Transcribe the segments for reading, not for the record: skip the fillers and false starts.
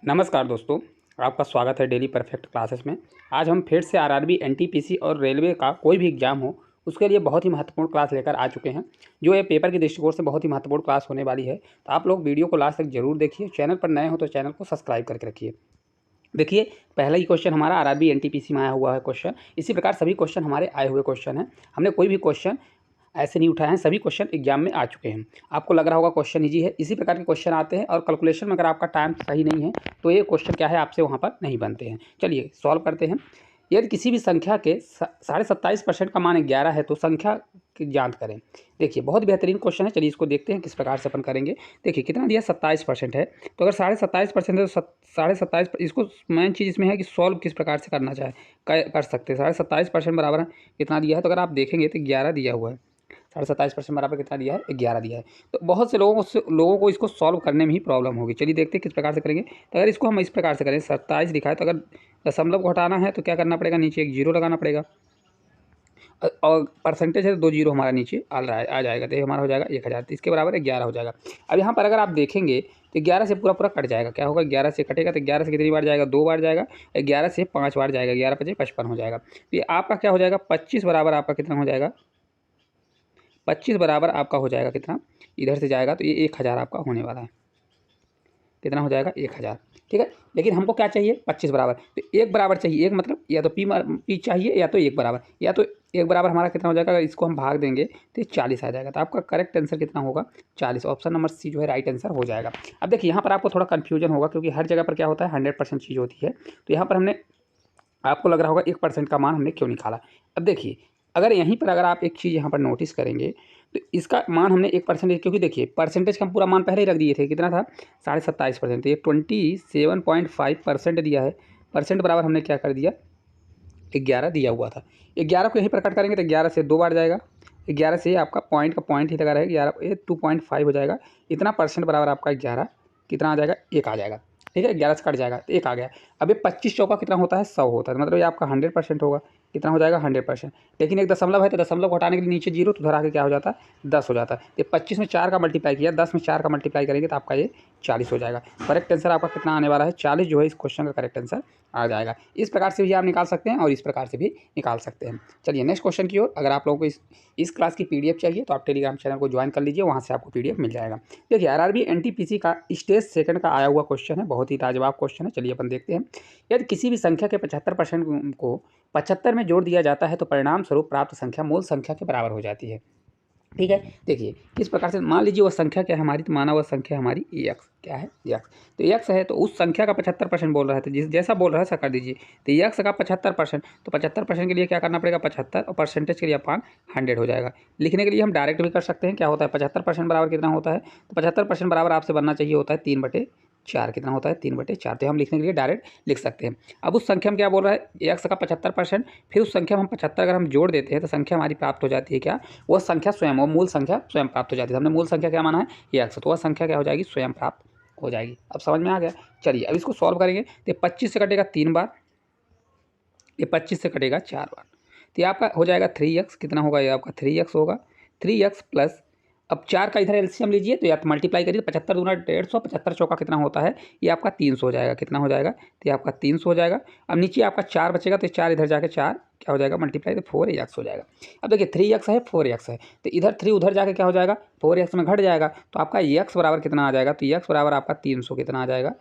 नमस्कार दोस्तों, आपका स्वागत है डेली परफेक्ट क्लासेस में। आज हम फिर से आरआरबी, एनटीपीसी और रेलवे का कोई भी एग्जाम हो उसके लिए बहुत ही महत्वपूर्ण क्लास लेकर आ चुके हैं, जो ये पेपर के दृष्टिकोण से बहुत ही महत्वपूर्ण क्लास होने वाली है। तो आप लोग वीडियो को लास्ट तक जरूर देखिए। चैनल पर नए हो तो चैनल को सब्सक्राइब करके रखिए। देखिए, पहला ही क्वेश्चन हमारा आरआरबी एनटीपीसी में आया हुआ है क्वेश्चन। इसी प्रकार सभी क्वेश्चन हमारे आए हुए क्वेश्चन हैं। हमने कोई भी क्वेश्चन ऐसे नहीं उठाए हैं, सभी क्वेश्चन एग्जाम में आ चुके हैं। आपको लग रहा होगा क्वेश्चन ईजी है, इसी प्रकार के क्वेश्चन आते हैं और कैलकुलेशन में अगर आपका टाइम सही नहीं है तो ये क्वेश्चन क्या है, आपसे वहाँ पर नहीं बनते हैं। चलिए सॉल्व करते हैं। यदि किसी भी संख्या के 27.5% का मान 11 है तो संख्या की जांच करें। देखिए, बहुत बेहतरीन क्वेश्चन है। चलिए इसको देखते हैं किस प्रकार से अपन करेंगे। देखिए कितना दिया, 27% है, तो अगर 27.5% है तो 27.5, इसको मेन चीज़ इसमें है कि सॉल्व किस प्रकार से करना चाहे कर सकते हैं। 27.5% बराबर है कितना दिया है, तो अगर आप देखेंगे तो 11 दिया हुआ है। 27.5% बराबर कितना दिया है, 11 दिया है। तो बहुत से लोगों को इसको सॉल्व करने में ही प्रॉब्लम होगी। चलिए देखते हैं किस प्रकार से करेंगे। तो अगर इसको हम इस प्रकार से करें, 27 लिखा है, तो अगर दशमलव को हटाना है तो क्या करना पड़ेगा, नीचे एक जीरो लगाना पड़ेगा। और परसेंटेज है तो 2 जीरो हमारा नीचे आ जाएगा, तो ये हमारा हो जाएगा 1000। तो इसके बराबर 11 हो जाएगा। अब यहाँ पर अगर आप देखेंगे तो 11 से पूरा पूरा कट जाएगा। क्या होगा, 11 से कटेगा तो 11 से कितनी बार जाएगा, 2 बार जाएगा। 11 से 5 बार जाएगा, 11 5 55 हो जाएगा। तो ये आपका क्या हो जाएगा, 25 बराबर आपका कितना हो जाएगा, 25 बराबर आपका हो जाएगा कितना, इधर से जाएगा तो ये 1000 आपका होने वाला है। कितना हो जाएगा, 1000। ठीक है, लेकिन हमको क्या चाहिए, 25 बराबर। तो एक बराबर चाहिए, एक मतलब या तो पी चाहिए या तो एक बराबर, या तो एक बराबर हमारा कितना हो जाएगा, अगर इसको हम भाग देंगे तो 40 आ जाएगा। तो आपका करेक्ट आंसर कितना होगा, 40। ऑप्शन नंबर सी जो है राइट आंसर हो जाएगा। अब देखिए यहाँ पर आपको थोड़ा कन्फ्यूजन होगा, क्योंकि हर जगह पर क्या होता है, 100% चीज़ होती है। तो यहाँ पर हमने, आपको लग रहा होगा 1% का मान हमने क्यों निकाला। अब देखिए, अगर यहीं पर अगर आप एक चीज़ यहाँ पर नोटिस करेंगे तो इसका मान हमने 1%, क्योंकि देखिए परसेंटेज का हम पूरा मान पहले ही रख दिए थे, कितना था, 27.5%। तो ये 27.5% दिया है। परसेंट बराबर हमने क्या कर दिया, 11 दिया हुआ था। 11 को यहीं पर कट करेंगे तो 11 से 2 बार जाएगा। 11 से आपका पॉइंट का पॉइंट ही लगा रहेगा, 11 ये 2.5 हो जाएगा। इतना परसेंट बराबर आपका 11 कितना आ जाएगा, 1 आ जाएगा। ठीक है, 11 से कट जाएगा तो 1 आ गया। अब ये 25 चौका कितना होता है, 100 होता है, मतलब ये आपका 100% होगा। कितना हो जाएगा, 100%। लेकिन एक दशमलव है तो दशमलव को हटाने के लिए नीचे जीरो, तो उधर आके क्या हो जाता है, 10 हो जाता है। तो 25 में 4 का मल्टीप्लाई किया, 10 में 4 का मल्टीप्लाई करेंगे तो आपका ये 40 हो जाएगा। करेक्ट आंसर आपका कितना आने वाला है, 40 जो है इस क्वेश्चन का करेक्ट आंसर आ जाएगा। इस प्रकार से भी आप निकाल सकते हैं और इस प्रकार से भी निकाल सकते हैं। चलिए नेक्स्ट क्वेश्चन की ओर। अगर आप लोगों को इस क्लास की पीडीएफ चाहिए तो आप टेलीग्राम चैनल को ज्वाइन कर लीजिए, वहाँ से आपको पीडीएफ मिल जाएगा। देखिए आरआरबी एनटीपीसी का स्टेज सेकंड का आया हुआ क्वेश्चन है, बहुत ही लाजवाब क्वेश्चन है। चलिए अपन देखते हैं। यदि किसी भी संख्या के 75% को 75 में जोड़ दिया जाता है तो परिणाम स्वरूप प्राप्त संख्या मूल संख्या के बराबर हो जाती है। ठीक है, देखिए किस प्रकार से, मान लीजिए वह संख्या क्या है हमारी, तो माना वह संख्या हमारी एक्स क्या है, एक्स। तो एक्स है तो उस संख्या का 75% बोल रहा है, तो जिस जैसा बोल रहा है ऐसा कर दीजिए। तो एक्स का 75%, तो 75% के लिए क्या करना पड़ेगा, 75, और परसेंटेज के लिए अपान 100 हो जाएगा। लिखने के लिए हम डायरेक्ट भी कर सकते हैं। क्या होता है, 75% बराबर कितना होता है, तो 75% बराबर आपसे बनना चाहिए होता है 3/4। कितना होता है, 3/4। तो हम लिखने के लिए डायरेक्ट लिख सकते हैं। अब उस संख्या में क्या बोल रहा है, एक्स का 75%, फिर उस संख्या में हम 75 अगर हम जोड़ देते हैं तो संख्या हमारी प्राप्त हो जाती है क्या, वह संख्या स्वयं, वो मूल संख्या स्वयं प्राप्त हो जाती है। हमने मूल संख्या क्या माना है, ये एक्स, तो वह संख्या क्या हो जाएगी, स्वयं प्राप्त हो जाएगी। अब समझ में आ गया। चलिए अब इसको सॉल्व करेंगे। तो 25 से कटेगा 3 बार, ये 25 से कटेगा 4 बार, तो ये आपका हो जाएगा 3x। कितना होगा, ये आपका 3x होगा। 3x प्लस, अब 4 का इधर एलसीएम लीजिए तो या तो मल्टीप्लाई करिए, 75 दूना 150, 75 चौका कितना होता है, ये आपका 300 हो जाएगा। कितना हो जाएगा, तो ये आपका 300 हो जाएगा। अब नीचे आपका 4 बचेगा, तो 4 इधर जाके 4 क्या हो जाएगा, मल्टीप्लाई, तो 4x हो जाएगा। अब देखिए 3x है, 4x है, तो इधर 3 उधर जाके क्या हो जाएगा, 4x में घट जाएगा, तो आपका x बराबर कितना आ जाएगा, तो x बराबर आपका 300 कितना आ जाएगा,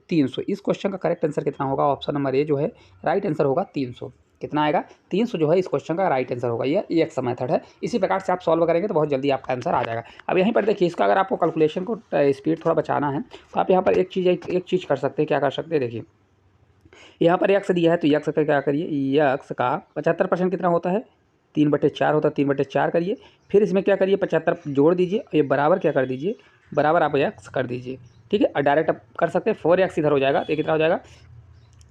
300। इस क्वेश्चन का करेक्ट आंसर कितना होगा, ऑप्शन नंबर ए जो है राइट आंसर होगा 300। कितना आएगा, 300 जो है इस क्वेश्चन का राइट आंसर होगा। ये एक मेथड है, इसी प्रकार से आप सॉल्व करेंगे तो बहुत जल्दी आपका आंसर आ जाएगा। अब यहीं पर देखिए, इसका अगर आपको कैलकुलेशन को स्पीड थोड़ा बचाना है तो आप यहाँ पर एक चीज़ कर सकते हैं। क्या कर सकते हैं, देखिए यहाँ पर एक्स दिया है, तो एक्स का क्या करिए, एक्स का 75% कितना होता है, 3/4 होता है, 3/4 करिए। फिर इसमें क्या करिए, 75 जोड़ दीजिए, ये बराबर क्या कर दीजिए, बराबर आप एक्स कर दीजिए। ठीक है, और डायरेक्ट आप कर सकते हैं, 4x इधर हो जाएगा, तो ये कितना हो जाएगा,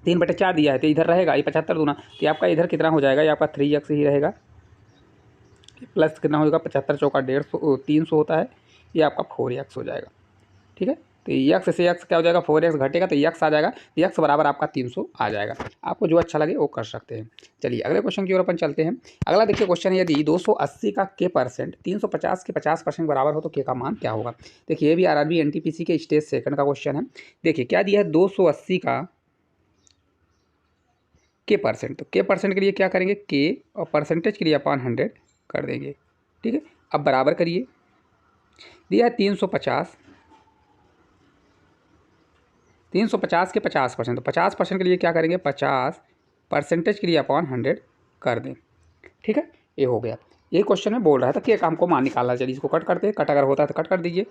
3/4 दिया है तो इधर रहेगा, ये 75 दूना, तो आपका इधर कितना हो जाएगा, ये आपका 3x ही रहेगा। प्लस कितना होगा, 75 चौका 150, 300 होता है, ये आपका 4x हो जाएगा। ठीक है, तो तो यक्स से यक्स क्या हो जाएगा 4x घटेगा तो यक्स आ जाएगा, तो यक्स बराबर आपका 300 आ जाएगा। आपको जो अच्छा लगे वो कर सकते हैं। चलिए अगले क्वेश्चन की ओर अपन चलते हैं। अगला देखिए क्वेश्चन है, यदि 280 का k परसेंट 350 के 50% बराबर हो तो k का मान क्या होगा। देखिए ये भी आरआरबी एनटीपीसी के स्टेज सेकंड का क्वेश्चन है। देखिए क्या दिया है 280 का k परसेंट, तो k परसेंट के लिए क्या करेंगे k और परसेंटेज के लिए अपन 100 कर देंगे। ठीक है, अब बराबर करिए, दिया है 350 के 50%, तो 50% के लिए क्या करेंगे 50 परसेंटेज के लिए अपन 100 कर दें। ठीक है, ये हो गया। ये क्वेश्चन में बोल रहा था कि एक हमको मान निकालना चाहिए, इसको कट करते हैं, कट अगर होता है तो कट कर दीजिए।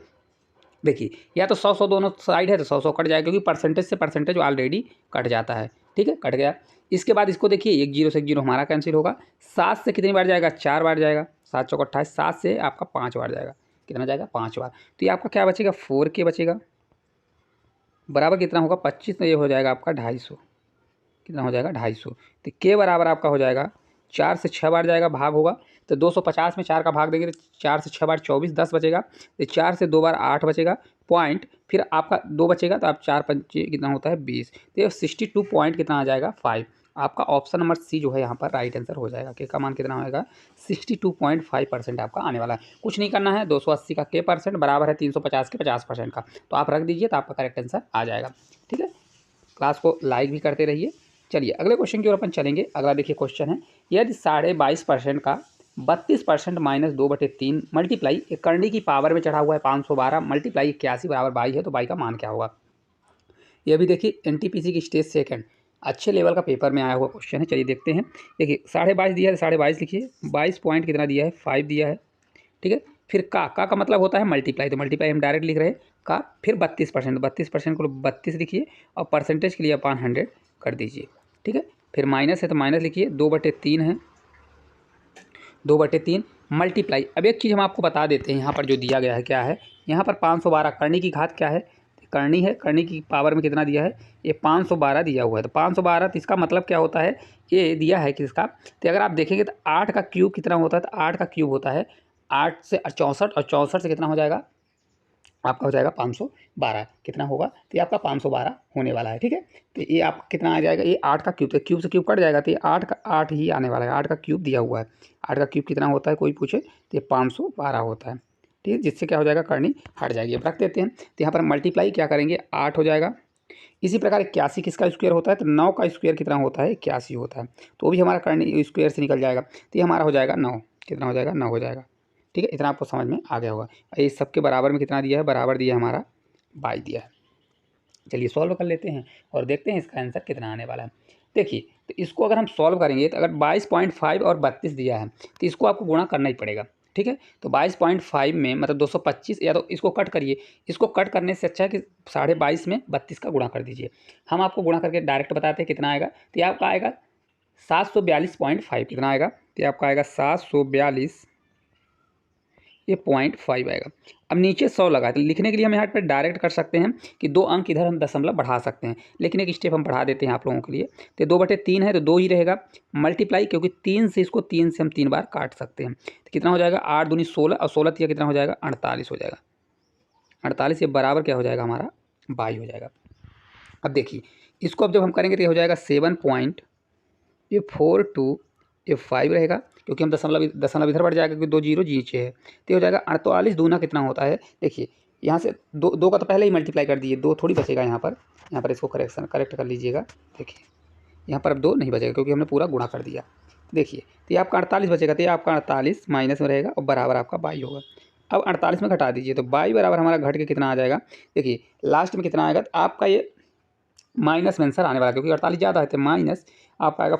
देखिए या तो 100 दोनों साइड है तो 100 कट जाएगा, क्योंकि परसेंटेज से परसेंटेज ऑलरेडी कट जाता है। ठीक है, कट गया। इसके बाद इसको देखिए 1 0 से 1 0 हमारा कैंसिल होगा। 7 से कितनी बार जाएगा 4 बार जाएगा, 7 चौक 28, 7 से आपका 5 बार जाएगा, कितना जाएगा 5 बार। तो ये आपका क्या बचेगा 4k बचेगा, बराबर कितना होगा 25, तो ये हो जाएगा आपका 250, कितना हो जाएगा 250। तो k बराबर आपका हो जाएगा 4 से 6 बार जाएगा, भाग होगा तो 250 में 4 का भाग देंगे तो 4 से 6 बार 24, 10 बचेगा। तो 4 से 2 बार 8 बचेगा पॉइंट, फिर आपका 2 बचेगा तो आप 4 पंचे कितना होता है 20, तो ये 62 पॉइंट कितना आ जाएगा 5। आपका ऑप्शन नंबर सी जो है यहाँ पर राइट आंसर हो जाएगा। के का मान कितना होगा 62.5% आपका आने वाला है। कुछ नहीं करना है, 280 का k परसेंट बराबर है 350 के 50% का, तो आप रख दीजिए तो आपका करेक्ट आंसर आ जाएगा। ठीक है, क्लास को लाइक भी करते रहिए। चलिए अगले क्वेश्चन की ओर अपन चलेंगे। अगला देखिए क्वेश्चन है, यदि 22.5% का 32% माइनस 2/3 मल्टीप्लाई एक करनी की पावर में चढ़ा हुआ है 512 मल्टीप्लाई 81 बराबर 22 है, तो 22 का मान क्या होगा। यह भी देखिए एनटीपीसी की स्टेज सेकंड अच्छे लेवल का पेपर में आया हुआ क्वेश्चन है। चलिए देखते हैं। देखिए 22.5 दिया है, 22.5 लिखिए, 22 पॉइंट कितना दिया है 5 दिया है। ठीक है, फिर का मतलब होता है मल्टीप्लाई, तो मल्टीप्लाई हम डायरेक्ट लिख रहे हैं का, फिर 32% को 32 लिखिए और परसेंटेज के लिए अपन 100 कर दीजिए। ठीक है, फिर माइनस है तो माइनस लिखिए, 2/3 है, 2/3 मल्टीप्लाई। अब एक चीज़ हम आपको बता देते हैं, यहाँ पर जो दिया गया है क्या है, यहाँ पर 512 करनी की घात क्या है, करनी है, करनी की पावर में कितना दिया है ये 512 दिया हुआ है। तो 512 तो इसका मतलब क्या होता है, ये दिया है किसका, तो अगर आप देखेंगे तो 8 का क्यूब कितना होता है, तो 8 का क्यूब होता है 8 से 64 और 64 से कितना हो जाएगा आपका हो जाएगा 512, कितना होगा तो ये आपका 512 होने वाला है। ठीक है, तो ये आप कितना आ जाएगा, ये 8 का क्यूब, तो क्यूब से क्यूब कट जाएगा, तो ये 8 का 8 ही आने वाला है। 8 का क्यूब दिया हुआ है, 8 का क्यूब कितना होता है कोई पूछे तो ये 512 होता है। ठीक है, जिससे क्या हो जाएगा करनी हट जाएगी। अब रख देते हैं, तो यहाँ पर मल्टीप्लाई क्या करेंगे 8 हो जाएगा। इसी प्रकार 81 किसका स्क्वायर होता है, तो 9 का स्क्वायर कितना होता है 81 होता है, तो वो भी हमारा करनी स्क्वायर से निकल जाएगा, तो ये हमारा हो जाएगा 9, कितना हो जाएगा 9 हो जाएगा। ठीक है, इतना आपको समझ में आ गया होगा। इस सब के बराबर में कितना दिया है, बराबर दिया है हमारा 22 दिया है। चलिए सॉल्व कर लेते हैं और देखते हैं इसका आंसर कितना आने वाला है। देखिए तो इसको अगर हम सॉल्व करेंगे तो अगर 22.5 और 32 दिया है तो इसको आपको गुणा करना ही पड़ेगा। ठीक है, तो 22.5 में मतलब 225, या तो इसको कट करिए, इसको कट करने से अच्छा है कि 22.5 में 32 का गुणा कर दीजिए। हम आपको गुणा करके डायरेक्ट बताते हैं कितना आएगा, तो ये आपका आएगा 742.5, कितना आएगा तो ये आपका आएगा 742 ये 0.5 आएगा। अब नीचे 100 लगा, तो लिखने के लिए हम यहाँ पर डायरेक्ट कर सकते हैं कि 2 अंक इधर हम दशमलव बढ़ा सकते हैं, लेकिन एक स्टेप हम बढ़ा देते हैं आप लोगों के लिए। तो 2/3 है तो 2 ही रहेगा, मल्टीप्लाई क्योंकि 3 से इसको 3 से हम 3 बार काट सकते हैं, तो कितना हो जाएगा 8 दूनी 16 और 16 तिया कितना हो जाएगा 48 हो जाएगा। 48 ये बराबर क्या हो जाएगा हमारा 22 हो जाएगा। अब देखिए इसको अब जब हम करेंगे तो ये हो जाएगा 7.42 रहेगा, क्योंकि हम दशमलव इधर बढ़ जाएगा क्योंकि 2 जीरो नीचे है, तो हो जाएगा 48 दूना कितना होता है। देखिए यहाँ से दो का तो पहले ही मल्टीप्लाई कर दीजिए, 2 थोड़ी बचेगा यहाँ पर इसको करेक्ट कर लीजिएगा। देखिए यहाँ पर अब 2 नहीं बचेगा क्योंकि हमने पूरा गुणा कर दिया। देखिए तो ये आपका 48 बचेगा, तो ये आपका 48 माइनस में रहेगा और बराबर आपका 22 होगा। अब 48 में घटा दीजिए तो 22 बराबर हमारा घट के कितना आ जाएगा। देखिए लास्ट में कितना आएगा, तो आपका ये माइनस में आंसर आने वाला, क्योंकि 48 ज़्यादा है तो माइनस आपका आएगा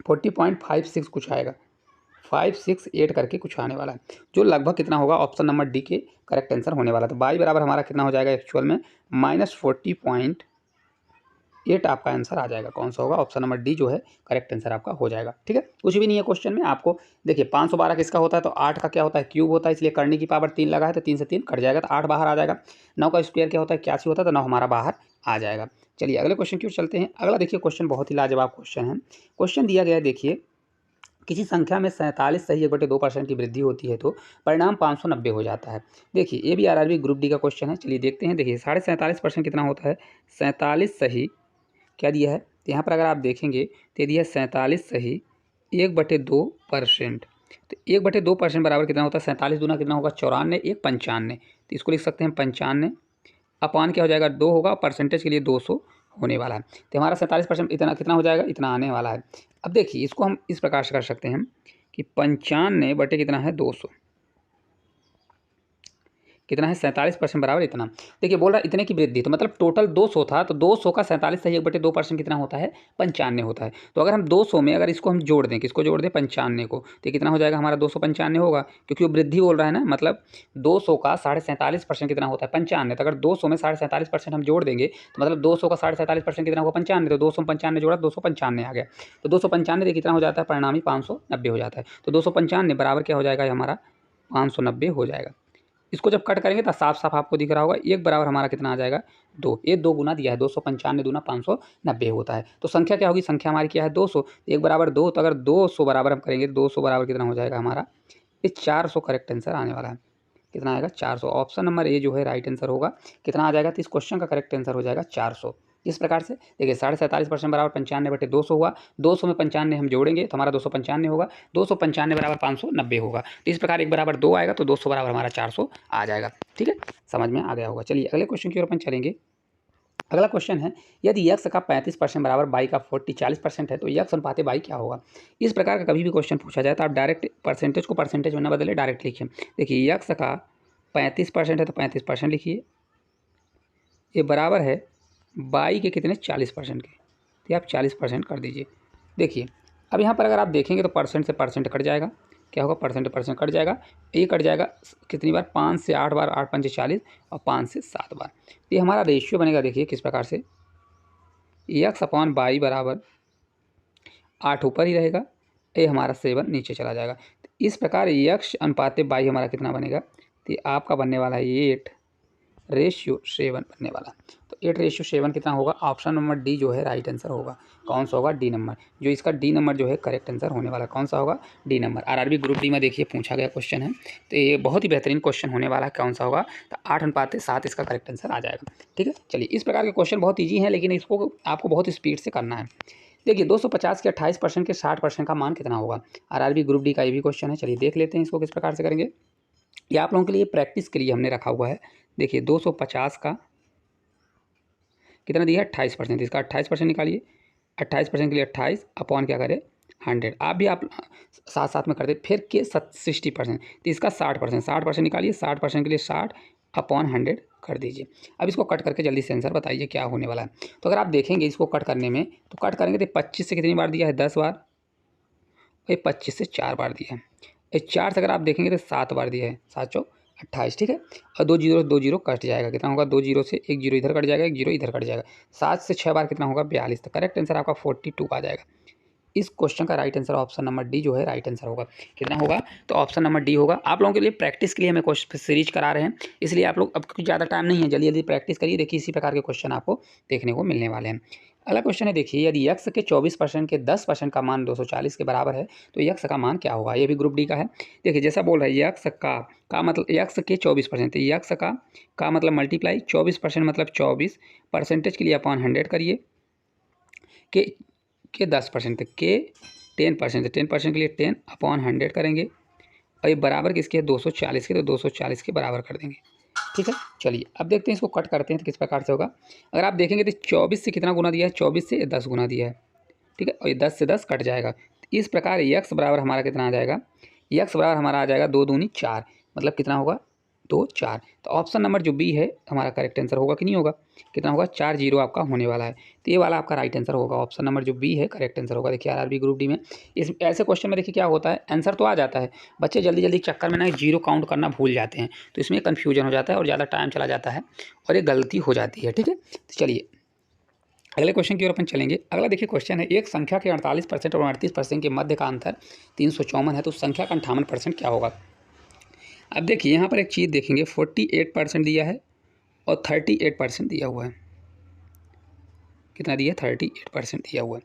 40.56 कुछ आएगा, 568 करके कुछ आने वाला है, जो लगभग कितना होगा ऑप्शन नंबर डी के करेक्ट आंसर होने वाला। तो 22 बराबर हमारा कितना हो जाएगा एक्चुअल में -40.8 आपका आंसर आ जाएगा। कौन सा होगा ऑप्शन नंबर डी जो है करेक्ट आंसर आपका हो जाएगा। ठीक है, कुछ भी नहीं है क्वेश्चन में आपको। देखिए 512 किसका होता है, तो 8 का क्या होता है क्यूब होता है, इसलिए करने की पावर 3 लगा है तो 3 से 3 कट जाएगा, तो 8 बाहर आ जाएगा। 9 का स्क्वायर क्या होता है 81 होता है, तो 9 हमारा बाहर आ जाएगा। चलिए अगले क्वेश्चन की ओर चलते हैं। अगला देखिए क्वेश्चन बहुत ही लाजवाब क्वेश्चन है। क्वेश्चन दिया गया है, देखिए किसी संख्या में 47 सही 1/2% की वृद्धि होती है तो परिणाम 590 हो जाता है। देखिए ये भी आरआरबी ग्रुप डी का क्वेश्चन है। चलिए देखते हैं। देखिए 47.5% कितना होता है? 47 सही क्या दिया है? तो यहाँ पर अगर आप देखेंगे तो ये दिया है 47 सही 1/2%। तो 1/2% बराबर कितना होता है? 47 दूना कितना होगा? 94, 1 95। तो इसको लिख सकते हैं 95 अपान क्या हो जाएगा? 2 होगा। परसेंटेज के लिए 200 होने वाला है। तो हमारा 47% इतना कितना हो जाएगा? इतना आने वाला है। अब देखिए इसको हम इस प्रकार से कर सकते हैं कि 95 बटे कितना है? 200 कितना है? 47% बराबर इतना। देखिए बोल रहा है इतने की वृद्धि, तो मतलब टोटल 200 था, तो 200 का 47 सही 1/2% कितना होता है? 95 होता है। तो अगर हम 200 में अगर इसको हम जोड़ दें, किसको जोड़ दें? 95 को, तो कितना हो जाएगा हमारा? 295 होगा, क्योंकि वो वृद्धि बोल रहा है ना। मतलब 200 का 47.5% कितना होता है? 95। तो अगर 200 में 47.5% हम जोड़ देंगे तो मतलब 200 का 47.5% कितना होगा? 95। तो 200 में 95 जोड़ा, 295 आ गया। तो 295 कितना हो जाता है? परिणामी 590 हो जाता है। तो 295 बराबर क्या हो जाएगा? हमारा 590 हो जाएगा। इसको जब कट करेंगे तो साफ साफ आपको दिख रहा होगा। एक बराबर हमारा कितना आ जाएगा? 2। ये 2 गुना दिया है, 295 दूना 590 होता है। तो संख्या क्या होगी? संख्या हमारी क्या है? 200। एक बराबर 2, तो अगर 200 बराबर हम करेंगे तो 200 बराबर कितना हो जाएगा हमारा? ये 400 करेक्ट आंसर आने वाला है। कितना आएगा? 400। ऑप्शन नंबर ए जो है राइट आंसर होगा। कितना आ जाएगा? तो इस क्वेश्चन का करेक्ट आंसर हो जाएगा 400। इस प्रकार से देखिए 47.5% बराबर 95/200 हुआ। 200 में 95 हम जोड़ेंगे तो हमारा 295 होगा। 295 बराबर 590 होगा। तो इस प्रकार एक बराबर 2 आएगा तो 200 बराबर हमारा 400 आ जाएगा। ठीक है, समझ में आ गया होगा। चलिए अगले क्वेश्चन की ओर अपन चलेंगे। अगला क्वेश्चन है, यदि यक्स का 35% बराबर बाई का 40% है तो यक्स अनुपात बाई क्या होगा? इस प्रकार का कभी भी क्वेश्चन पूछा जाए तो आप डायरेक्ट परसेंटेज को परसेंटेज में न बदले, डायरेक्ट लिखिए। देखिए यक्स का 35% है तो 35% लिखिए, ये बराबर है बाई के कितने? 40% के। तो ये आप 40% कर दीजिए। देखिए अब यहाँ पर अगर आप देखेंगे तो परसेंट से परसेंट कट जाएगा। क्या होगा? परसेंट परसेंट कट जाएगा। ये कट जाएगा कितनी बार? 5 से 8 बार, 8 पंचे 40 और 5 से 7 बार। ये हमारा रेशियो बनेगा। देखिए किस प्रकार से, यक्स अपॉन बाई बराबर 8 ऊपर ही रहेगा, ये हमारा 7 नीचे चला जाएगा। तो इस प्रकार यक्स अनुपात बाई हमारा कितना बनेगा? तो ये आपका बनने वाला है 8/7 बनने वाला। तो 8/7 कितना होगा? ऑप्शन नंबर डी जो है राइट आंसर होगा। कौन सा होगा? D number. जो इसका डी नंबर जो है करेक्ट आंसर होने वाला। कौन सा होगा? D number. RRB group D में देखिए पूछा गया क्वेश्चन है, तो ये बहुत ही बेहतरीन क्वेश्चन होने वाला है। कौन सा होगा? तो 8/7 इसका करेक्ट आंसर आ जाएगा। ठीक है, चलिए इस प्रकार के क्वेश्चन बहुत ईजी है, लेकिन इसको आपको बहुत स्पीड से करना है। देखिए 250 के 28% के 60% का मान कितना होगा? आरआरबी ग्रुप डी का ये भी क्वेश्चन है। चलिए देख लेते हैं इसको किस प्रकार से करेंगे। ये आप लोगों के लिए प्रैक्टिस के लिए हमने रखा हुआ है। देखिए 250 का कितना दिया है? 28%। इसका 28% निकालिए। 28% के लिए 28 अपॉन क्या करें? 100। आप भी आप साथ साथ में कर दे। फिर के 60%, तो इसका 60%। 60% निकालिए। 60% के लिए 60 अपॉन 100 कर दीजिए। अब इसको कट करके जल्दी से आंसर बताइए क्या होने वाला है। तो अगर आप देखेंगे इसको कट करने में, तो कट करेंगे तो 25 से कितनी बार दिया है? 10 बार। ये 25 से 4 बार दिया है। ये 4 से अगर आप देखेंगे तो 7 बार दिया है। 7 चौक 28। ठीक है, और 2 जीरो कट जाएगा। कितना होगा? 2 जीरो से 1 जीरो इधर कट जाएगा, 1 जीरो इधर कट जाएगा। 7 से 6 बार कितना होगा? 42। तो करेक्ट आंसर आपका 42 आ जाएगा। इस क्वेश्चन का right answer option number D जो है राइट आंसर होगा। कितना होगा? तो ऑप्शन नंबर डी होगा। आप लोगों के लिए प्रैक्टिस के लिए हमें क्वेश्चन सीरीज करा रहे हैं, इसलिए आप लोग अब कुछ ज़्यादा टाइम नहीं है, जल्दी जल्दी प्रैक्टिस करिए। देखिए इसी प्रकार के क्वेश्चन आपको देखने को मिलने वाले हैं। अगला क्वेश्चन है, देखिए यदि यक्स के 24% के 10% का मान 240 के बराबर है तो यक्स का मान क्या होगा? ये भी ग्रुप डी का है। देखिए जैसा बोल रहा है यक्स का मतलब यक्स के 24%, तो यक्स का मतलब मल्टीप्लाई 24% मतलब 24 परसेंटेज के लिए अपॉन 100 करिए के 10%, के 10%, 10% के लिए 10 अपॉन 100 करेंगे, और ये बराबर किसके? 240 के, तो 240 के बराबर कर देंगे। ठीक है, चलिए अब देखते हैं इसको कट करते हैं तो किस प्रकार से होगा। अगर आप देखेंगे तो 24 से कितना गुना दिया है? 24 से 10 गुना दिया है। ठीक है, और ये 10 से 10 कट जाएगा। इस प्रकार यक्स बराबर हमारा कितना आ जाएगा? यक्स बराबर हमारा आ जाएगा 2 दूनी 4, मतलब कितना होगा? 2 4। तो ऑप्शन नंबर जो बी है हमारा करेक्ट आंसर होगा कि नहीं होगा? कितना होगा? 4 जीरो आपका होने वाला है। तो ये वाला आपका राइट आंसर होगा। ऑप्शन नंबर जो बी है करेक्ट आंसर होगा। देखिए आरआरबी ग्रुप डी में इस ऐसे क्वेश्चन में देखिए क्या होता है, आंसर तो आ जाता है, बच्चे जल्दी जल्दी चक्कर में ना जीरो काउंट करना भूल जाते हैं, तो इसमें कन्फ्यूजन हो जाता है और ज़्यादा टाइम चला जाता है और ये गलती हो जाती है। ठीक है, तो चलिए अगले क्वेश्चन की ओर अपन चलेंगे। अगला देखिए क्वेश्चन है, एक संख्या के 48% और 38% के मध्य का अंतर 354 है तो उस संख्या का 58% क्या होगा? अब देखिए यहाँ पर एक चीज़ देखेंगे, 48% दिया है और 38% दिया हुआ है। कितना दिया? 38% दिया हुआ है।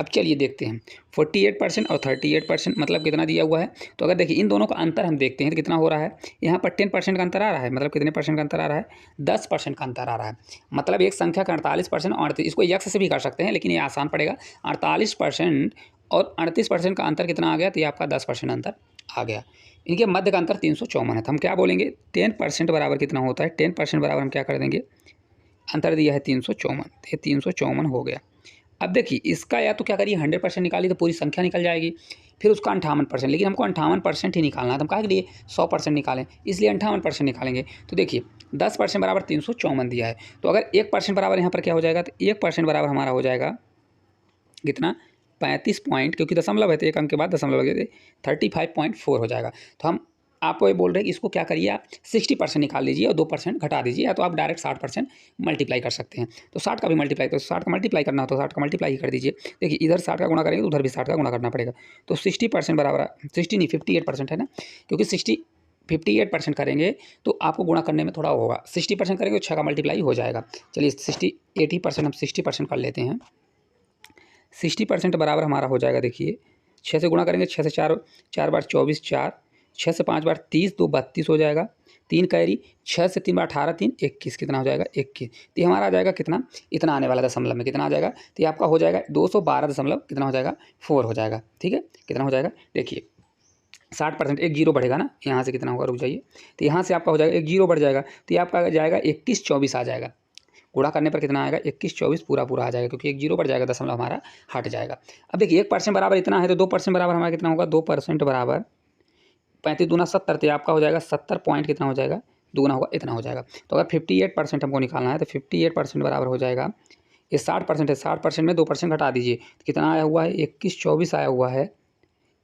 अब चलिए देखते हैं 48% और 38% मतलब कितना दिया हुआ है। तो अगर देखिए इन दोनों का अंतर हम देखते हैं तो कितना हो रहा है, यहाँ पर 10% का अंतर आ रहा है, मतलब कितने परसेंट का अंतर आ रहा है, 10% का अंतर आ रहा है। मतलब एक संख्या का 48% और इसको यक्स से भी कर सकते हैं लेकिन ये आसान पड़ेगा। 48% और 38% का अंतर कितना आ गया, तो ये आपका 10% अंतर आ गया। इनके मध्य का अंतर 354 है। तो हम क्या बोलेंगे, 10% बराबर कितना होता है, 10% बराबर हम क्या कर देंगे, अंतर दिया है 354, ये 354 हो गया। अब देखिए इसका या तो क्या करिए 100% निकालिए तो पूरी संख्या निकल जाएगी, फिर उसका 58%, लेकिन हमको 58% ही निकालना है। तो हम कहा के लिए 100% निकालें, इसलिए 58% निकालेंगे। तो देखिए 10% बराबर 354 दिया है, तो अगर 1% बराबर यहाँ पर क्या हो जाएगा, तो 1% बराबर हमारा हो जाएगा कितना, 35 पॉइंट, क्योंकि दशमलव है तो एक अंक के बाद दशमलव लगे, 35.4 हो जाएगा। तो हम आपको ये बोल रहे हैं कि इसको क्या करिए आप 60% निकाल लीजिए और 2% घटा दीजिए, या तो आप डायरेक्ट 60% मल्टीप्लाई कर सकते हैं। तो 60 का भी मल्टीप्लाई, तो 60 का मल्टीप्लाई करना हो तो 60 का मल्टीप्लाई ही कर दीजिए। देखिए इधर 60 का गुणा करेंगे तो उधर भी 60 का गुणा करना पड़ेगा। तो 60% बराबर, 60 नहीं 58% है ना, क्योंकि 58% करेंगे तो आपको गुणा करने में थोड़ा होगा। 60% करेंगे तो 6 का मल्टीप्लाई हो जाएगा। चलिए 80% हम 60% कर लेते हैं। 60% बराबर हमारा हो जाएगा, देखिए 6 से गुणा करेंगे, 6 से 4 बार 24, 4, 6 से 5 बार 30, 2 32 हो जाएगा, 3 कैरी, 6 से 3 बार 18, 3 21, कितना हो जाएगा 21। तो ये हमारा आ जाएगा कितना, इतना आने वाला दशमलव में कितना आ जाएगा, तो ये आपका हो जाएगा 212 दशमलव कितना हो जाएगा 4 हो जाएगा। ठीक है, कितना हो जाएगा, देखिए 60%, एक जीरो बढ़ेगा ना, यहाँ से कितना होगा, रुक जाइए, तो यहाँ से आपका हो जाएगा एक जीरो बढ़ जाएगा, तो ये आपका आ जाएगा 2124 आ जाएगा। गुणा करने पर कितना आएगा, 2124 पूरा पूरा आ जाएगा, क्योंकि एक जीरो बढ़ जाएगा, दशमलव हमारा हट जाएगा। अब देखिए 1% बराबर इतना है, तो 2% बराबर हमारा कितना होगा, 2% बराबर 35 दूना 70, तो आपका हो जाएगा 70 पॉइंट कितना हो जाएगा, दुगुना होगा, इतना हो जाएगा। तो अगर 58% हमको निकालना है तो 58% बराबर हो जाएगा, ये 60% है, 60% में 2% घटा दीजिए, तो कितना आया हुआ है, 2124 आया हुआ है।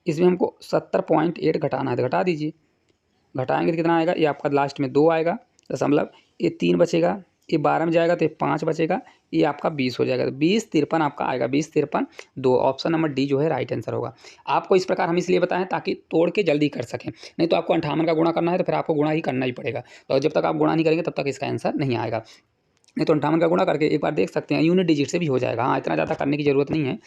इसमें हमको 70.8 घटाना है, तो घटा दीजिए, घटाएंगे तो कितना आएगा, ये आपका लास्ट में 2 आएगा दशमलव, ये 3 बचेगा, ये 12 में जाएगा तो ये 5 बचेगा, ये आपका 20 हो जाएगा। तो 2053 आपका आएगा, 2053 2, ऑप्शन नंबर डी जो है राइट आंसर होगा। आपको इस प्रकार हम इसलिए बताएं ताकि तोड़ के जल्दी कर सकें, नहीं तो आपको 58 का गुणा करना है तो फिर आपको गुणा ही करना ही पड़ेगा। तो जब तक आप गुणा नहीं करेंगे तब तक इसका आंसर नहीं आएगा। नहीं तो 58 का गुणा करके एक बार देख सकते हैं, यूनिट डिजिट से भी हो जाएगा। हाँ, इतना ज़्यादा करने की ज़रूरत नहीं है।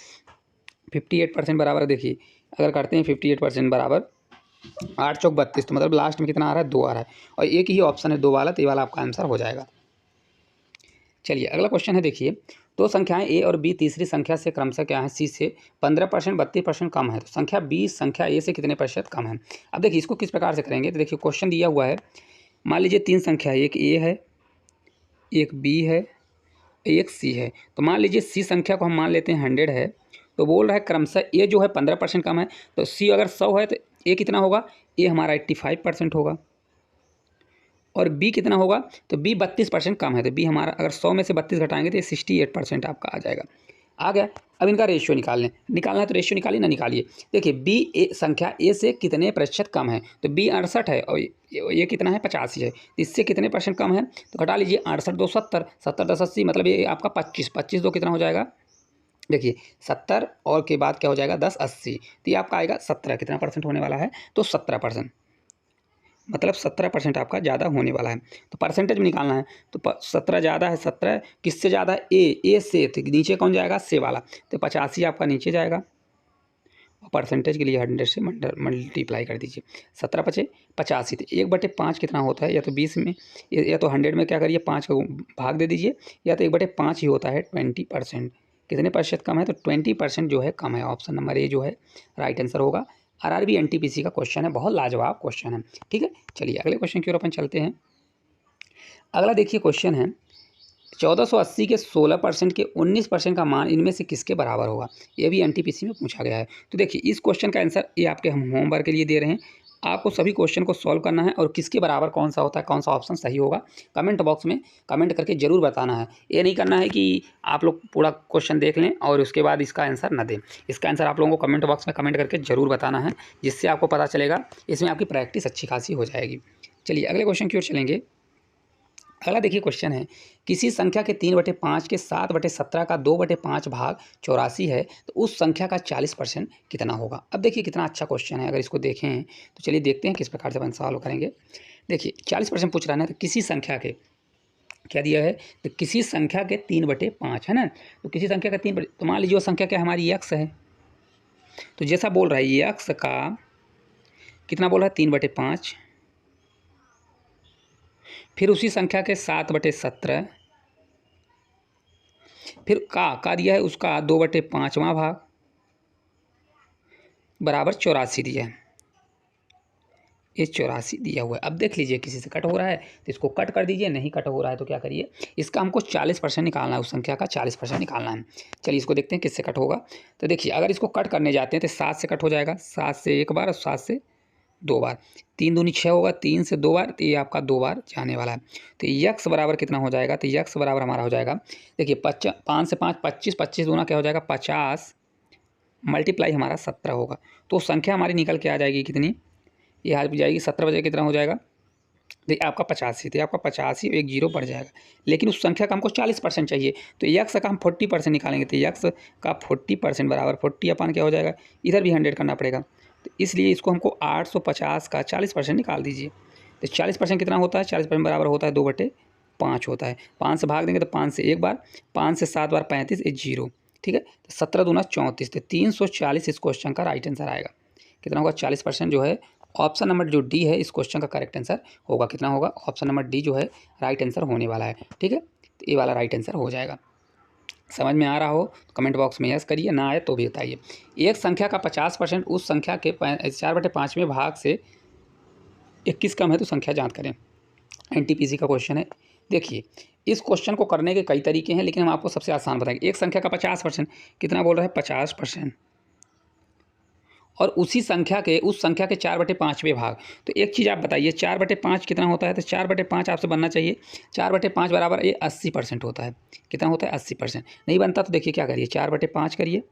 58% बराबर, देखिए अगर करते हैं 58% बराबर 8 चौक 32, तो मतलब लास्ट में कितना आ रहा है, 2 आ रहा है, और एक ही ऑप्शन है 2 वाला, तो ये वाला आपका आंसर हो जाएगा। चलिए अगला क्वेश्चन है, देखिए दो संख्याएं ए और बी तीसरी संख्या से क्रमशः क्या है, सी से 15%, 32% कम है, तो संख्या बी संख्या ए से कितने प्रतिशत कम है। अब देखिए इसको किस प्रकार से करेंगे, तो देखिए क्वेश्चन दिया हुआ है, मान लीजिए 3 संख्या है, एक ए है, एक बी है, एक सी है। तो मान लीजिए सी संख्या को हम मान लेते हैं 100 है, तो बोल रहा है क्रमशः ए जो है 15% कम है, तो सी अगर 100 है तो ए कितना होगा, ए हमारा 85% होगा, और बी कितना होगा, तो बी 32% कम है, तो बी हमारा अगर 100 में से 32 घटाएंगे तो ये 68% आपका आ जाएगा। आ गया। अब इनका रेशियो निकालना है, तो रेशियो निकालिए ना, निकालिए। देखिए बी ए संख्या ए से कितने प्रतिशत कम है, तो बी 68 है और ये कितना है 85 है, तो इससे कितने परसेंट कम है, तो घटा लीजिए, 68 2 70, 70 10 80, मतलब ये आपका 25, 25 दो कितना हो जाएगा, देखिए 70 और के बाद क्या हो जाएगा 10 80, तो ये आपका आएगा 17, कितना परसेंट होने वाला है, तो 17%, मतलब 17% आपका ज़्यादा होने वाला है। तो परसेंटेज में निकालना है, तो 17 ज़्यादा है, 17 किससे ज़्यादा है, ए से, तो नीचे कौन जाएगा, से वाला, तो 85 आपका नीचे जाएगा, और परसेंटेज के लिए 100 से मल्टीप्लाई कर दीजिए, 17 पचे 85, तो 1/5 कितना होता है, या तो 20 में, या तो 100 में क्या करिए 5 का भाग दे दीजिए, या तो 1/5 ही होता है, 20%, कितने प्रतिशत कम है, तो 20% जो है कम है। ऑप्शन नंबर ए जो है राइट आंसर होगा। आरआरबी एनटीपीसी का क्वेश्चन है, बहुत लाजवाब क्वेश्चन है। ठीक है, चलिए अगले क्वेश्चन की ओर अपन चलते हैं। अगला देखिए क्वेश्चन है, 1480 के 16% के 19% का मान इनमें से किसके बराबर होगा, ये भी एनटीपीसी में पूछा गया है। तो देखिए इस क्वेश्चन का आंसर ये आपके हम होमवर्क के लिए दे रहे हैं, आपको सभी क्वेश्चन को सॉल्व करना है, और किसके बराबर कौन सा होता है, कौन सा ऑप्शन सही होगा, कमेंट बॉक्स में कमेंट करके जरूर बताना है। ये नहीं करना है कि आप लोग पूरा क्वेश्चन देख लें और उसके बाद इसका आंसर न दें। इसका आंसर आप लोगों को कमेंट बॉक्स में कमेंट करके जरूर बताना है, जिससे आपको पता चलेगा, इसमें आपकी प्रैक्टिस अच्छी खासी हो जाएगी। चलिए अगले क्वेश्चन की ओर चलेंगे। अगला देखिए क्वेश्चन है, किसी संख्या के 3/5 के 7/17 का 2/5 भाग 84 है, तो उस संख्या का 40% कितना होगा। अब देखिए कितना अच्छा क्वेश्चन है, अगर इसको देखें तो चलिए देखते हैं किस प्रकार से अपन सॉल्व करेंगे। देखिए 40% पूछ रहा है ना, तो किसी संख्या के क्या दिया है, तो किसी संख्या के 3/5 है ना। तो किसी संख्या का 3 तो मान लीजिए वो संख्या क्या हमारी x है, तो जैसा बोल रहा है x का कितना बोल रहा है 3/5, फिर उसी संख्या के 7/17, फिर का दिया है उसका 2/5वां भाग बराबर 84 दिया है। ये 84 दिया हुआ है। अब देख लीजिए किसी से कट हो रहा है तो इसको कट कर दीजिए, नहीं कट हो रहा है तो क्या करिए, इसका हमको 40% निकालना है, उस संख्या का 40% निकालना है। चलिए इसको देखते हैं किससे कट होगा। तो देखिए अगर इसको कट करने जाते हैं तो 7 से कट हो जाएगा, 7 से एक बार और 7 से 2 बार, 3 दूनी 6 होगा, 3 से 2 बार, तो ये आपका 2 बार जाने वाला है। तो यक्स बराबर कितना हो जाएगा, तो यक्स बराबर हमारा हो जाएगा, देखिए 5 से 5 25, 25 दूना क्या हो जाएगा 50, मल्टीप्लाई हमारा 17 होगा। तो संख्या हमारी निकल के आ जाएगी कितनी, ये आ जाएगी 17 बजे कितना हो जाएगा, देखिए आपका 85, तो आपका 85 एक जीरो बढ़ जाएगा, लेकिन उस संख्या का हमको 40% चाहिए, तो यक्स का हम 40% निकालेंगे, तो यक्स का 40% बराबर 40 अपन क्या हो जाएगा, इधर भी 100 करना पड़ेगा, तो इसलिए इसको हमको 850 का 40% निकाल दीजिए। तो 40% कितना होता है, 40% बराबर होता है 2/5 होता है। 5 से भाग देंगे तो 5 से एक बार, 5 से 7 बार 35, एक जीरो, ठीक है। तो 17 दूना 34, तो 340 इस क्वेश्चन का राइट आंसर आएगा। कितना होगा 40% जो है, ऑप्शन नंबर जो डी है इस क्वेश्चन का करेक्ट आंसर होगा। कितना होगा, ऑप्शन नंबर डी जो है राइट आंसर होने वाला है, ठीक है। तो ये वाला राइट आंसर हो जाएगा। समझ में आ रहा हो तो कमेंट बॉक्स में यस करिए, ना आए तो भी बताइए। एक संख्या का 50% उस संख्या के 4/5वें भाग से 21 कम है तो संख्या ज्ञात करें। एनटीपीसी का क्वेश्चन है। देखिए इस क्वेश्चन को करने के कई तरीके हैं, लेकिन हम आपको सबसे आसान बताएंगे। एक संख्या का 50% कितना बोल रहा है 50%, और उसी संख्या के उस संख्या के 4/5वें भाग। तो एक चीज़ आप बताइए 4/5 कितना होता है, तो 4/5 आपसे बनना चाहिए, 4/5 बराबर ये 80% होता है। कितना होता है 80%। नहीं बनता तो देखिए क्या करिए 4/5 करिए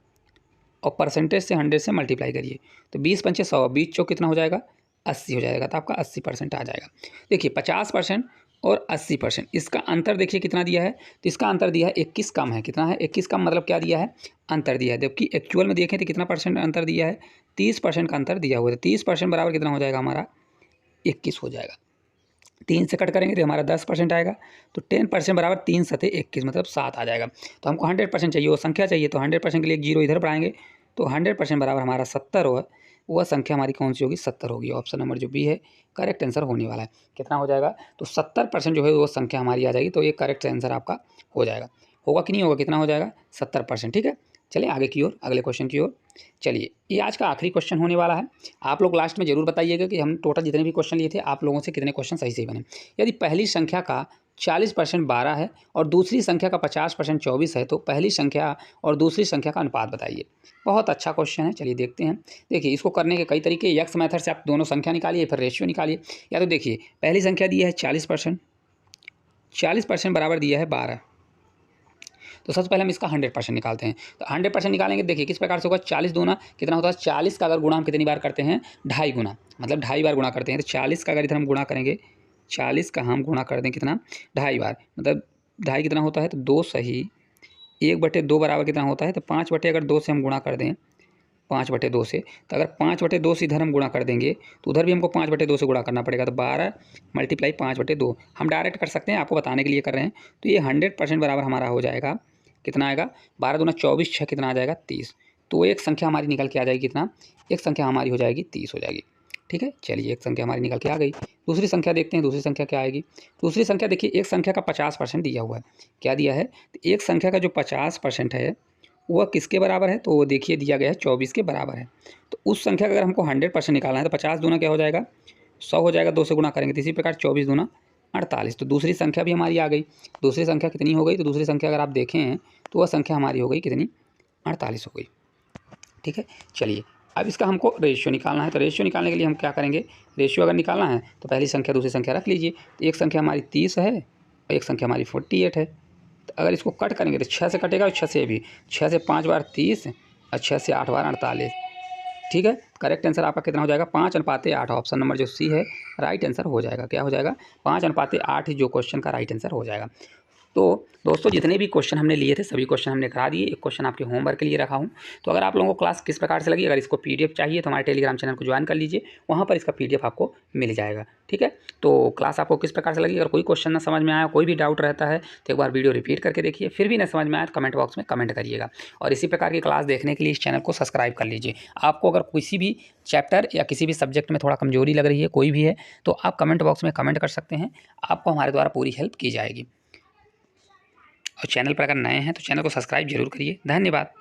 और परसेंटेज से 100 से मल्टीप्लाई करिए, तो 20 पंचे 100, 20 चौक कितना हो जाएगा 80 हो जाएगा, तो आपका 80% आ जाएगा। देखिए 50% और 80%, इसका अंतर देखिए कितना दिया है, तो इसका अंतर दिया है 21 कम है। कितना है 21 कम, मतलब क्या दिया है अंतर दिया है, जबकि एक्चुअल में देखें तो कितना परसेंट अंतर दिया है 30% का अंतर दिया हुआ है। 30% बराबर कितना हो जाएगा हमारा 21 हो जाएगा। 3 से कट करेंगे तो हमारा 10% आएगा, तो 10% बराबर 3 सते 21 मतलब 7 आ जाएगा। तो हमको 100% चाहिए, वो संख्या चाहिए, तो 100% के लिए एक जीरो इधर बढ़ाएंगे, तो 100% बराबर हमारा 70 होगा। वह संख्या हमारी कौन सी होगी 70 होगी। ऑप्शन नंबर जो बी है करेक्ट आंसर होने वाला है। कितना हो जाएगा, तो 70% जो है वो संख्या हमारी आ जाएगी, तो ये करेक्ट आंसर आपका हो जाएगा। होगा कि नहीं होगा, कितना हो जाएगा 70%, ठीक है। चलिए आगे की ओर, अगले क्वेश्चन की ओर। चलिए ये आज का आखिरी क्वेश्चन होने वाला है। आप लोग लास्ट में जरूर बताइएगा कि हम टोटल जितने भी क्वेश्चन लिए थे आप लोगों से कितने क्वेश्चन सही बने। यदि पहली संख्या का 40% 12 है और दूसरी संख्या का 50% 24 है, तो पहली संख्या और दूसरी संख्या का अनुपात बताइए। बहुत अच्छा क्वेश्चन है, चलिए देखते हैं। देखिए इसको करने के कई तरीके, यक्स मेथड से आप दोनों संख्या निकालिए, फिर रेशियो निकालिए। या तो देखिए पहली संख्या दी है 40%, 40% बराबर दिया है 12, तो सबसे पहले हम इसका 100% निकालते हैं। तो 100% निकालेंगे, देखिए किस प्रकार से होगा, 40 दूना कितना होता है 40 का अगर गुणा हम कितनी बार करते हैं 2.5 गुना, मतलब 2.5 बार गुणा करते हैं। तो 40 का अगर इधर हम गुणा करेंगे, 40 का हम गुणा कर दें कितना 2.5 बार, मतलब 2.5 कितना होता है, तो 2 सही 1/2 बराबर कितना होता है, तो 5 अगर 2 से हम गुणा कर दें, 5/2 से, तो अगर 5/2 से इधर हम गुणा कर देंगे तो उधर भी हमको 5/2 से गुणा करना पड़ेगा, तो 12 मल्टीप्लाई 5/2 हम डायरेक्ट कर सकते हैं, आपको बताने के लिए कर रहे हैं। तो ये 100% बराबर हमारा हो जाएगा, कितना आएगा 12 दूना 24, 6 कितना आ जाएगा 30। तो एक संख्या हमारी निकल के आ जाएगी कितना, एक संख्या हमारी हो जाएगी 30 हो जाएगी, ठीक है। चलिए एक संख्या हमारी निकल के आ गई। दूसरी संख्या देखते हैं, दूसरी संख्या क्या आएगी। दूसरी संख्या देखिए एक संख्या का 50% दिया हुआ है, क्या दिया है, तो एक संख्या का जो 50% है वह किसके बराबर है, तो वो देखिए दिया गया है 24 के बराबर है। तो उस संख्या का अगर हमको 100% निकालना है तो 50 दूना क्या हो जाएगा 100 हो जाएगा, 2 से गुणा करेंगे, तो इसी प्रकार 24 दूना 48। तो दूसरी संख्या भी हमारी आ गई। दूसरी संख्या कितनी हो गई, तो दूसरी संख्या अगर आप देखें तो वह संख्या हमारी हो गई कितनी 48 हो गई, ठीक है। चलिए अब इसका हमको रेशियो निकालना है, तो रेशियो निकालने के लिए हम क्या करेंगे, रेशियो अगर निकालना है तो पहली संख्या दूसरी संख्या रख लीजिए। तो एक संख्या हमारी 30 है और एक संख्या हमारी 48 है। तो अगर इसको कट करेंगे तो 6 से कटेगा और 6 से भी, 6 से 5 बार 30 और 6 से 8 बार 48, ठीक है। करेक्ट आंसर आपका कितना हो जाएगा 5:8। ऑप्शन नंबर जो सी है राइट आंसर हो जाएगा। क्या हो जाएगा 5:8 ही जो क्वेश्चन का राइट आंसर हो जाएगा। तो दोस्तों जितने भी क्वेश्चन हमने लिए थे सभी क्वेश्चन हमने करा दिए। एक क्वेश्चन आपके होमवर्क के लिए रखा हूँ। तो अगर आप लोगों को क्लास किस प्रकार से लगी, अगर इसको पीडीएफ चाहिए तो हमारे टेलीग्राम चैनल को ज्वाइन कर लीजिए, वहाँ पर इसका पीडीएफ आपको मिल जाएगा। ठीक है, तो क्लास आपको किस प्रकार से लगी, अगर कोई क्वेश्चन ना समझ में आया, कोई भी डाउट रहता है तो एक बार वीडियो रिपीट करके देखिए, फिर भी ना समझ में आया तो कमेंट बॉक्स में कमेंट करिएगा। और इसी प्रकार की क्लास देखने के लिए इस चैनल को सब्सक्राइब कर लीजिए। आपको अगर किसी भी चैप्टर या किसी भी सब्जेक्ट में थोड़ा कमजोरी लग रही है, कोई भी है, तो आप कमेंट बॉक्स में कमेंट कर सकते हैं, आपको हमारे द्वारा पूरी हेल्प की जाएगी। और चैनल पर अगर नए हैं तो चैनल को सब्सक्राइब जरूर करिए। धन्यवाद।